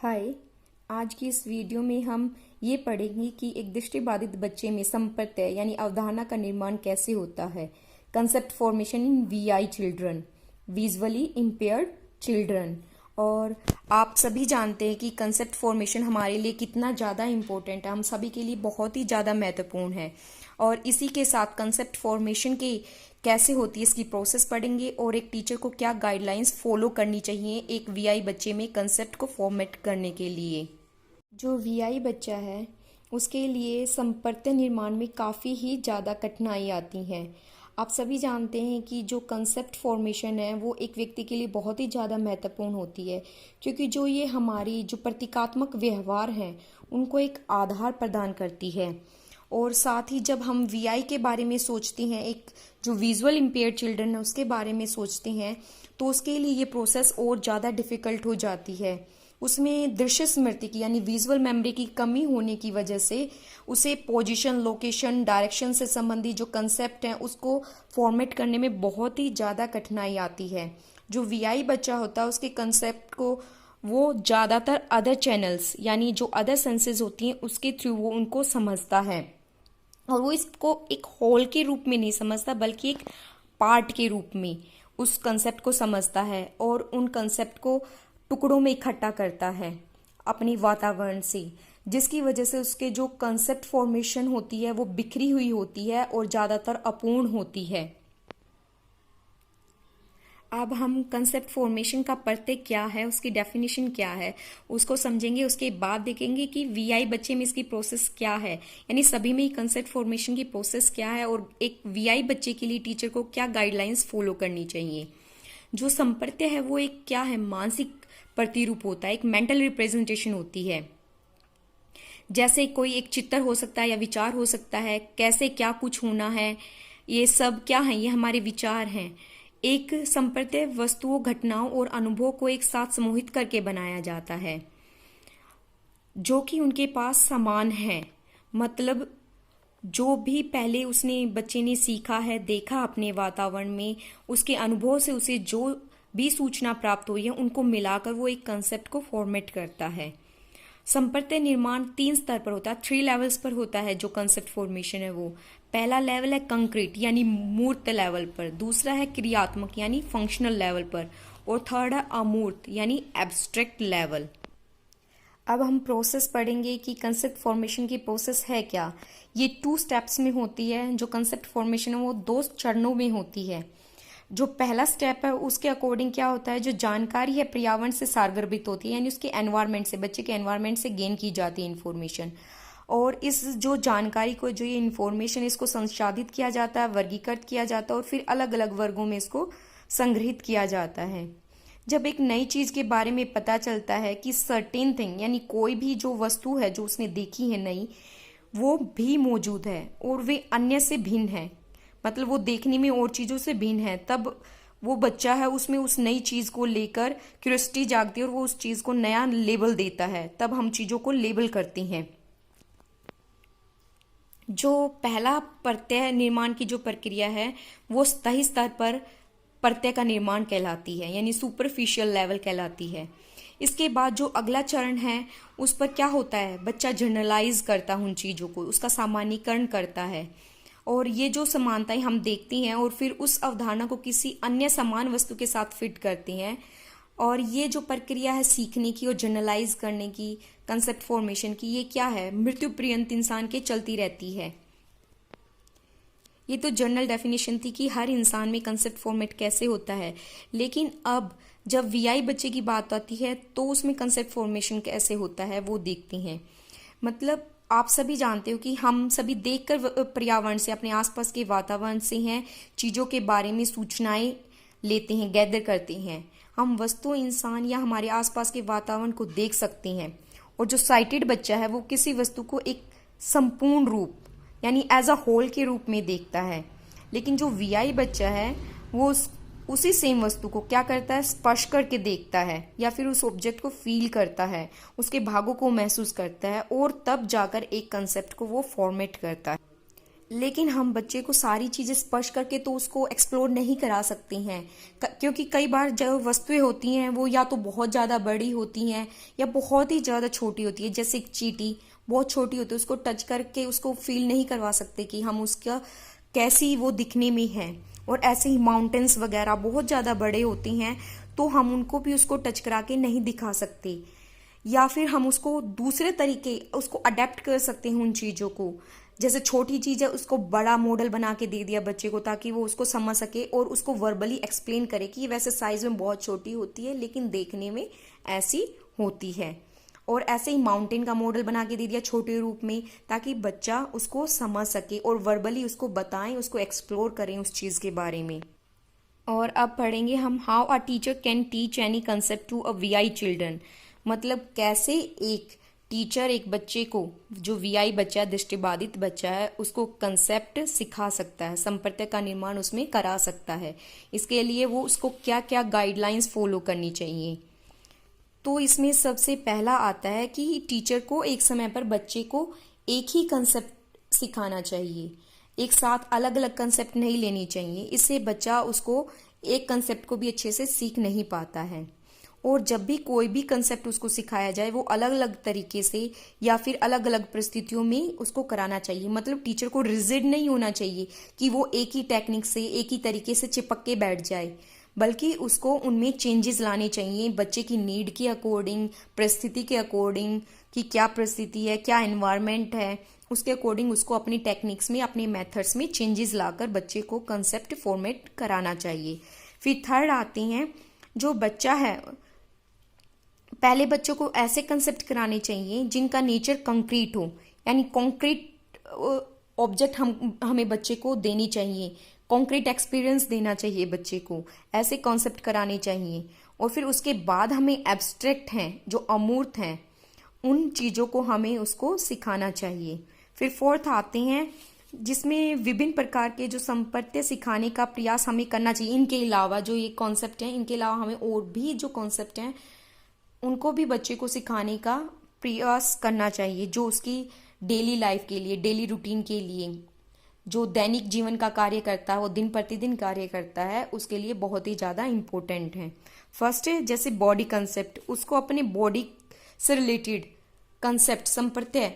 हाय। आज की इस वीडियो में हम ये पढ़ेंगे कि एक दृष्टिबाधित बच्चे में संप्रत्यय यानी अवधारणा का निर्माण कैसे होता है। कंसेप्ट फॉर्मेशन इन VI children, visually impaired children. और आप सभी जानते हैं कि कंसेप्ट फॉर्मेशन हमारे लिए कितना ज़्यादा इम्पोर्टेंट है, हम सभी के लिए बहुत ही ज़्यादा महत्वपूर्ण है। और इसी के साथ कंसेप्ट फॉर्मेशन के कैसे होती है इसकी प्रोसेस पढ़ेंगे और एक टीचर को क्या गाइडलाइंस फॉलो करनी चाहिए एक वीआई बच्चे में कंसेप्ट को फॉर्मेट करने के लिए। जो वीआई बच्चा है उसके लिए संप्रत्यय निर्माण में काफ़ी ही ज़्यादा कठिनाई आती हैं। आप सभी जानते हैं कि जो कंसेप्ट फॉर्मेशन है वो एक व्यक्ति के लिए बहुत ही ज़्यादा महत्वपूर्ण होती है, क्योंकि जो ये हमारी जो प्रतीकात्मक व्यवहार हैं उनको एक आधार प्रदान करती है। और साथ ही जब हम वीआई के बारे में सोचते हैं, एक जो विजुअल इम्पेयर्ड चिल्ड्रन है उसके बारे में सोचते हैं, तो उसके लिए ये प्रोसेस और ज़्यादा डिफ़िकल्ट हो जाती है। उसमें दृश्य स्मृति की यानी विजुअल मेमोरी की कमी होने की वजह से उसे पोजीशन, लोकेशन, डायरेक्शन से संबंधित जो कंसेप्ट हैं उसको फॉर्मेट करने में बहुत ही ज़्यादा कठिनाई आती है। जो वीआई बच्चा होता है उसके कंसेप्ट को वो ज़्यादातर अदर चैनल्स यानी जो अदर सेंसेस होती हैं उसके थ्रू वो उनको समझता है, और वो इसको एक होल के रूप में नहीं समझता बल्कि एक पार्ट के रूप में उस कंसेप्ट को समझता है और उन कंसेप्ट को टुकड़ों में इकट्ठा करता है अपनी वातावरण से, जिसकी वजह से उसके जो कंसेप्ट फॉर्मेशन होती है वो बिखरी हुई होती है और ज़्यादातर अपूर्ण होती है। अब हम कंसेप्ट फॉर्मेशन का प्रत्यय क्या है, उसकी डेफिनेशन क्या है, उसको समझेंगे। उसके बाद देखेंगे कि वीआई बच्चे में इसकी प्रोसेस क्या है, यानी सभी में ही कंसेप्ट फॉर्मेशन की प्रोसेस क्या है और एक वीआई बच्चे के लिए टीचर को क्या गाइडलाइंस फॉलो करनी चाहिए। जो संप्रत्यय है वो एक क्या है, मानसिक प्रतिरूप होता है, एक मेंटल रिप्रेजेंटेशन होती है। जैसे कोई एक चित्र हो सकता है या विचार हो सकता है, कैसे क्या कुछ होना है, ये सब क्या है, ये हमारे विचार हैं। एक संप्रत्यय वस्तुओं, घटनाओं और अनुभवों को एक साथ समूहित करके बनाया जाता है जो कि उनके पास समान है। मतलब जो भी पहले उसने बच्चे ने सीखा है, देखा अपने वातावरण में, उसके अनुभव से उसे जो भी सूचना प्राप्त हुई है उनको मिलाकर वो एक कंसेप्ट को फॉर्मेट करता है। संप्रत्यय निर्माण 3 स्तर पर होता है, 3 लेवल्स पर होता है। जो कंसेप्ट फॉर्मेशन है वो पहला लेवल है कंक्रीट यानी मूर्त लेवल पर, दूसरा है क्रियात्मक यानी फंक्शनल लेवल पर, और थर्ड है अमूर्त यानी एब्स्ट्रैक्ट लेवल। अब हम प्रोसेस पढ़ेंगे कि कंसेप्ट फॉर्मेशन की प्रोसेस है क्या। ये 2 स्टेप्स में होती है। जो कंसेप्ट फॉर्मेशन है वो 2 चरणों में होती है। जो पहला स्टेप है उसके अकॉर्डिंग क्या होता है, जो जानकारी है पर्यावरण से सारगर्भित होती है, यानी उसके एनवायरनमेंट से, बच्चे के एनवायरनमेंट से गेन की जाती है इन्फॉर्मेशन। और इस जो जानकारी को, जो ये इन्फॉर्मेशन, इसको संसाधित किया जाता है, वर्गीकृत किया जाता है और फिर अलग अलग वर्गों में इसको संग्रहित किया जाता है। जब एक नई चीज के बारे में पता चलता है कि सर्टेन थिंग यानी कोई भी जो वस्तु है जो उसने देखी है नई, वो भी मौजूद है और वे अन्य से भिन्न है, मतलब वो देखने में और चीजों से भिन्न है, तब वो बच्चा है उसमें उस नई चीज को लेकर क्यूरियोसिटी जागती है और वो उस चीज को नया लेबल देता है। तब हम चीजों को लेबल करते हैं। जो पहला प्रत्यय निर्माण की जो प्रक्रिया है वो सतही स्तर पर प्रत्यय का निर्माण कहलाती है, यानी सुपरफिशियल लेवल कहलाती है। इसके बाद जो अगला चरण है उस पर क्या होता है, बच्चा जनरलाइज करता है उन चीज़ों को, उसका सामान्यीकरण करता है और ये जो समानताएं हम देखते हैं और फिर उस अवधारणा को किसी अन्य समान वस्तु के साथ फिट करते हैं। और ये जो प्रक्रिया है सीखने की और जनरलाइज करने की, कंसेप्ट फॉर्मेशन की, ये क्या है, मृत्यु पर्यंत इंसान के चलती रहती है। ये तो जनरल डेफिनेशन थी कि हर इंसान में कंसेप्ट फॉर्मेट कैसे होता है, लेकिन अब जब वीआई बच्चे की बात आती है तो उसमें कंसेप्ट फॉर्मेशन कैसे होता है वो देखते हैं। मतलब आप सभी जानते हो कि हम सभी देखकर पर्यावरण से, अपने आसपास के वातावरण से हैं चीज़ों के बारे में सूचनाएं लेते हैं, गैदर करते हैं। हम वस्तु, इंसान या हमारे आसपास के वातावरण को देख सकते हैं। और जो साइटेड बच्चा है वो किसी वस्तु को एक संपूर्ण रूप यानी एज अ होल के रूप में देखता है, लेकिन जो वीआई बच्चा है वो उसी सेम वस्तु को क्या करता है, स्पर्श करके देखता है या फिर उस ऑब्जेक्ट को फील करता है, उसके भागों को महसूस करता है और तब जाकर एक कंसेप्ट को वो फॉर्मेट करता है। लेकिन हम बच्चे को सारी चीजें स्पर्श करके तो उसको एक्सप्लोर नहीं करा सकते हैं, क्योंकि कई बार जो वस्तुएं होती हैं वो या तो बहुत ज्यादा बड़ी होती हैं या बहुत ही ज्यादा छोटी होती है। जैसे एक चींटी बहुत छोटी होती है, उसको टच करके उसको फील नहीं करवा सकते कि हम उसका कैसी वो दिखने में है। और ऐसे ही माउंटेन्स वगैरह बहुत ज्यादा बड़े होते हैं, तो हम उनको भी उसको टच करा के नहीं दिखा सकते। या फिर हम उसको दूसरे तरीके उसको अडेप्ट कर सकते हैं उन चीजों को। जैसे छोटी चीज है उसको बड़ा मॉडल बना के दे दिया बच्चे को, ताकि वो उसको समझ सके और उसको वर्बली एक्सप्लेन करे कि वैसे साइज में बहुत छोटी होती है लेकिन देखने में ऐसी होती है। और ऐसे ही माउंटेन का मॉडल बना के दे दिया छोटे रूप में, ताकि बच्चा उसको समझ सके और वर्बली उसको बताएं, उसको एक्सप्लोर करें उस चीज के बारे में। और अब पढ़ेंगे हम how a teacher can teach any concept to a VI children. मतलब कैसे एक टीचर एक बच्चे को, जो वीआई बच्चा दृष्टिबाधित बच्चा है, उसको कंसेप्ट सिखा सकता है, संप्रत्यय का निर्माण उसमें करा सकता है। इसके लिए वो उसको क्या क्या गाइडलाइंस फॉलो करनी चाहिए। तो इसमें सबसे पहला आता है कि टीचर को एक समय पर बच्चे को एक ही कंसेप्ट सिखाना चाहिए, एक साथ अलग अलग कंसेप्ट नहीं लेनी चाहिए। इससे बच्चा उसको एक कंसेप्ट को भी अच्छे से सीख नहीं पाता है। और जब भी कोई भी कंसेप्ट उसको सिखाया जाए वो अलग अलग तरीके से या फिर अलग अलग परिस्थितियों में उसको कराना चाहिए। मतलब टीचर को रिजिड नहीं होना चाहिए कि वो एक ही टेक्निक से एक ही तरीके से चिपक के बैठ जाए, बल्कि उसको उनमें चेंजेस लाने चाहिए बच्चे की नीड के अकॉर्डिंग, परिस्थिति के अकॉर्डिंग, कि क्या परिस्थिति है, क्या एनवायरनमेंट है, उसके अकॉर्डिंग उसको अपनी टेक्निक्स में, अपने मेथड्स में चेंजेस लाकर बच्चे को कंसेप्ट फॉर्मेट कराना चाहिए। फिर थर्ड आते हैं, जो बच्चा है पहले बच्चों को ऐसे कंसेप्ट कराने चाहिए जिनका नेचर कंक्रीट हो, यानी कॉन्क्रीट ऑब्जेक्ट हमें बच्चे को देनी चाहिए, कॉन्क्रीट एक्सपीरियंस देना चाहिए बच्चे को, ऐसे कॉन्सेप्ट कराने चाहिए। और फिर उसके बाद हमें एब्स्ट्रैक्ट हैं, जो अमूर्त हैं, उन चीज़ों को हमें उसको सिखाना चाहिए। फिर फोर्थ आते हैं, जिसमें विभिन्न प्रकार के जो संप्रत्यय सिखाने का प्रयास हमें करना चाहिए। इनके अलावा जो ये कॉन्सेप्ट हैं, इनके अलावा हमें और भी जो कॉन्सेप्ट हैं उनको भी बच्चे को सिखाने का प्रयास करना चाहिए, जो उसकी डेली लाइफ के लिए, डेली रूटीन के लिए, जो दैनिक जीवन का कार्य करता है, वो दिन प्रतिदिन कार्य करता है, उसके लिए बहुत ही ज़्यादा इम्पोर्टेंट है। फर्स्ट है जैसे बॉडी कंसेप्ट, उसको अपने बॉडी से रिलेटेड कंसेप्ट, संप्रत्यय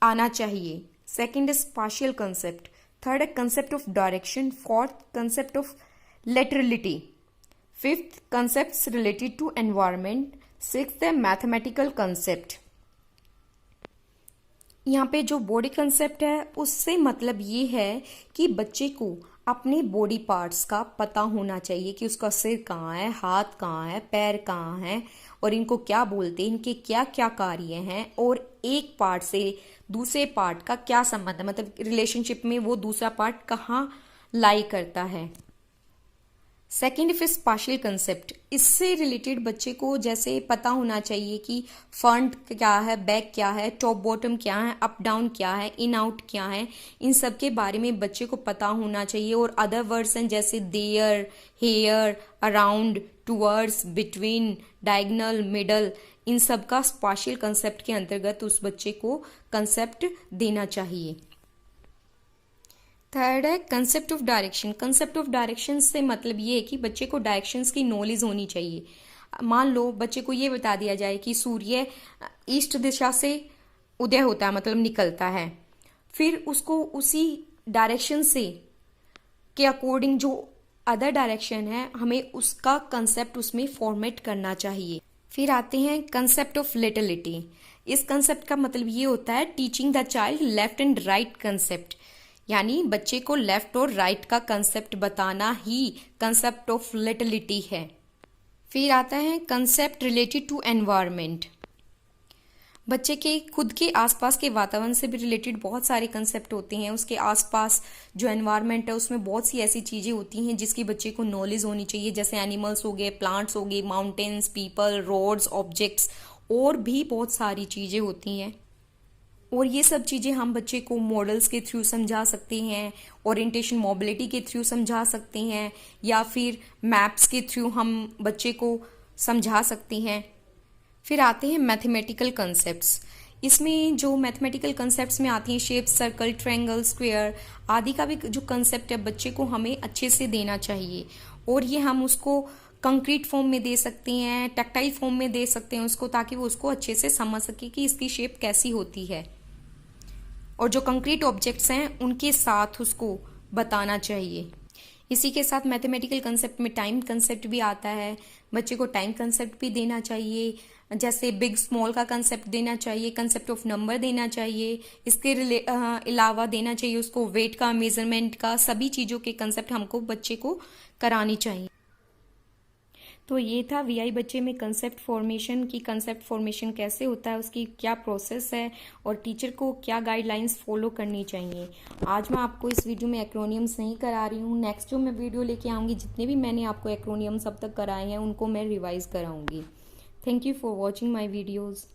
आना चाहिए। सेकंड है स्पाशियल कंसेप्ट, थर्ड है concept of direction, fourth concept of laterality, fifth concept related to environment, sixth है मैथमेटिकल कंसेप्ट। यहाँ पे जो बॉडी कंसेप्ट है उससे मतलब ये है कि बच्चे को अपने बॉडी पार्ट्स का पता होना चाहिए कि उसका सिर कहाँ है, हाथ कहाँ है, पैर कहाँ है, और इनको क्या बोलते हैं, इनके क्या क्या कार्य हैं, और एक पार्ट से दूसरे पार्ट का क्या संबंध है, मतलब रिलेशनशिप में वो दूसरा पार्ट कहाँ लाई करता है। सेकेंड फिर स्पाशियल कंसेप्ट, इससे रिलेटेड बच्चे को जैसे पता होना चाहिए कि फ्रंट क्या है, बैक क्या है, टॉप बॉटम क्या है, अप डाउन क्या है, इन आउट क्या है, इन सब के बारे में बच्चे को पता होना चाहिए। और अदर वर्ड्स हैं जैसे there, here, around, towards, between, diagonal, middle, इन सब का स्पाशियल कंसेप्ट के अंतर्गत उस बच्चे को कंसेप्ट देना चाहिए। थर्ड है concept of direction. Concept of direction से मतलब ये है कि बच्चे को डायरेक्शंस की नॉलेज होनी चाहिए। मान लो बच्चे को ये बता दिया जाए कि सूर्य ईस्ट दिशा से उदय होता है, मतलब निकलता है, फिर उसको उसी डायरेक्शन से के अकॉर्डिंग जो अदर डायरेक्शन है हमें उसका कंसेप्ट उसमें फॉर्मेट करना चाहिए। फिर आते हैं कंसेप्ट ऑफ लिटरलिटी। इस कंसेप्ट का मतलब ये होता है teaching the child left and right concept, यानी बच्चे को लेफ्ट और राइट का कंसेप्ट बताना ही कंसेप्ट ऑफ लिटरलिटी है। फिर आता है कंसेप्ट रिलेटेड टू एनवायरनमेंट। बच्चे के खुद के आसपास के वातावरण से भी रिलेटेड बहुत सारे कंसेप्ट होते हैं। उसके आसपास जो एनवायरनमेंट है उसमें बहुत सी ऐसी चीजें होती हैं जिसकी बच्चे को नॉलेज होनी चाहिए, जैसे एनिमल्स हो गए, प्लांट्स हो गए, माउंटेन्स, पीपल, रोड्स, ऑब्जेक्ट्स, और भी बहुत सारी चीजें होती हैं। और ये सब चीज़ें हम बच्चे को मॉडल्स के थ्रू समझा सकते हैं, ओरिएंटेशन मोबिलिटी के थ्रू समझा सकते हैं, या फिर मैप्स के थ्रू हम बच्चे को समझा सकते हैं। फिर आते हैं मैथमेटिकल कंसेप्ट्स। इसमें जो मैथमेटिकल कंसेप्ट्स में आती हैं शेप, सर्कल, ट्रायंगल, स्क्वायर आदि का भी जो कंसेप्ट है बच्चे को हमें अच्छे से देना चाहिए। और ये हम उसको कंक्रीट फॉर्म में दे सकते हैं, टैक्टाइल फॉर्म में दे सकते हैं उसको, ताकि वो उसको अच्छे से समझ सके कि इसकी शेप कैसी होती है। और जो कंक्रीट ऑब्जेक्ट्स हैं उनके साथ उसको बताना चाहिए। इसी के साथ मैथमेटिकल कंसेप्ट में टाइम कंसेप्ट भी आता है, बच्चे को टाइम कंसेप्ट भी देना चाहिए, जैसे बिग स्मॉल का कंसेप्ट देना चाहिए, कंसेप्ट ऑफ नंबर देना चाहिए, इसके अलावा देना चाहिए उसको वेट का, मेजरमेंट का, सभी चीज़ों के कंसेप्ट हमको बच्चे को करानी चाहिए। तो ये था वीआई बच्चे में कंसेप्ट फॉर्मेशन की, कंसेप्ट फॉर्मेशन कैसे होता है, उसकी क्या प्रोसेस है और टीचर को क्या गाइडलाइंस फॉलो करनी चाहिए। आज मैं आपको इस वीडियो में एक्रोनियम्स नहीं करा रही हूँ, नेक्स्ट जो मैं वीडियो लेके आऊँगी जितने भी मैंने आपको एक्रोनियम्स अब तक कराए हैं उनको मैं रिवाइज कराऊँगी। Thank you for watching my videos.